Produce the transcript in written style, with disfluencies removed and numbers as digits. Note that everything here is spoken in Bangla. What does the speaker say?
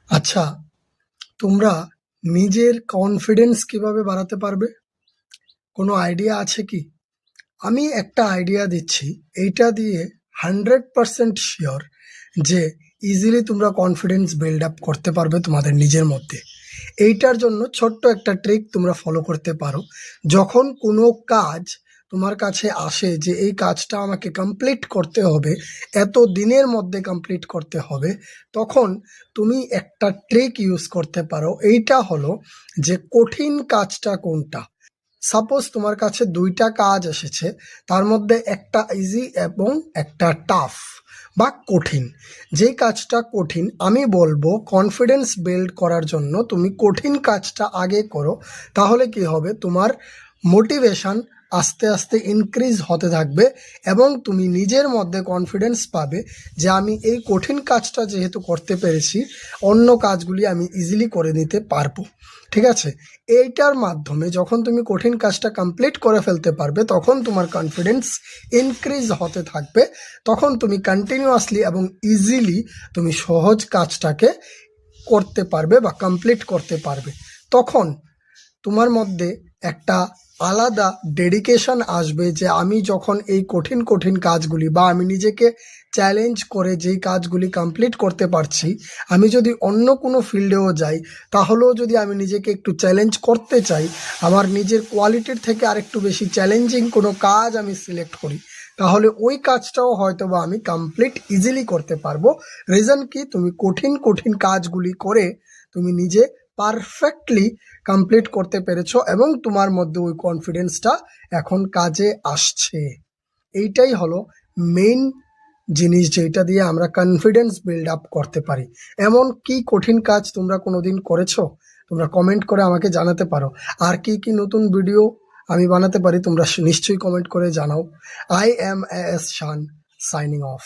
আচ্ছা, তোমরা নিজের কনফিডেন্স কিভাবে বাড়াতে পারবে? কোনো আইডিয়া আছে কি? আমি একটা আইডিয়া দিচ্ছি। এইটা দিয়ে 100% শিওর যে ইজিলি তোমরা কনফিডেন্স বিল্ড আপ করতে পারবে তোমাদের নিজের মধ্যে। এইটার জন্য ছোট্ট একটা ট্রিক তোমরা ফলো করতে পারো। যখন কোনো কাজ তোমার কাছে আসে যে এই কাজটা আমাকে কমপ্লিট করতে হবে, এত দিনের মধ্যে কমপ্লিট করতে হবে, তখন তুমি একটা ট্রিক ইউজ করতে পারো। এইটা হলো যে কঠিন কাজটা কোনটা। সাপোজ তোমার কাছে ২টা কাজ এসেছে, তার মধ্যে একটা ইজি এবং একটা টাফ বা কঠিন। যেই কাজটা কঠিন, আমি বলবো কনফিডেন্স বিল্ড করার জন্য তুমি কঠিন কাজটা আগে করো। তাহলে কি হবে, তোমার মোটিভেশন আস্তে আস্তে ইনক্রিজ হতে থাকবে এবং তুমি নিজের মধ্যে কনফিডেন্স পাবে যে আমি এই কঠিন কাজটা যেহেতু করতে পেরেছি, অন্য কাজগুলি আমি ইজিলি করে নিতে পারবো। ঠিক আছে? এইটার মাধ্যমে যখন তুমি কঠিন কাজটা কমপ্লিট করে ফেলতে পারবে, তখন তোমার কনফিডেন্স ইনক্রিজ হতে থাকবে। তখন তুমি কন্টিনিউয়াসলি এবং ইজিলি তুমি সহজ কাজটাকে করতে পারবে বা কমপ্লিট করতে পারবে। তখন তোমার মধ্যে একটা আলাদা ডেডিকেশন আসবে যে আমি যখন এই কঠিন কঠিন কাজগুলি বা আমি নিজেকে চ্যালেঞ্জ করে যেই কাজগুলি কমপ্লিট করতে পারছি, আমি যদি অন্য কোনো ফিল্ডেও যাই, তাহলেও যদি আমি নিজেকে একটু চ্যালেঞ্জ করতে চাই, আমার নিজের কোয়ালিটির থেকে আরেকটু বেশি চ্যালেঞ্জিং কোনো কাজ আমি সিলেক্ট করি, তাহলে ওই কাজটাও হয়তো বা আমি কমপ্লিট ইজিলি করতে পারবো। রিজন কি, তুমি কঠিন কঠিন কাজগুলি করে তুমি নিজে পারফেক্টলি কমপ্লিট করতে পেরেছো এবং তোমার মধ্যে ওই কনফিডেন্সটা এখন কাজে আসছে। এইটাই হলো মেইন জিনিস যেটা দিয়ে আমরা কনফিডেন্স বিল্ড আপ করতে পারি। এমন কি কঠিন কাজ তোমরা কোনোদিন করেছো? তোমরা কমেন্ট করে আমাকে জানাতে পারো। আর কি কি নতুন ভিডিও আমি বানাতে পারি তোমরা নিশ্চয়ই কমেন্ট করে জানাও। I am S Shan, signing of.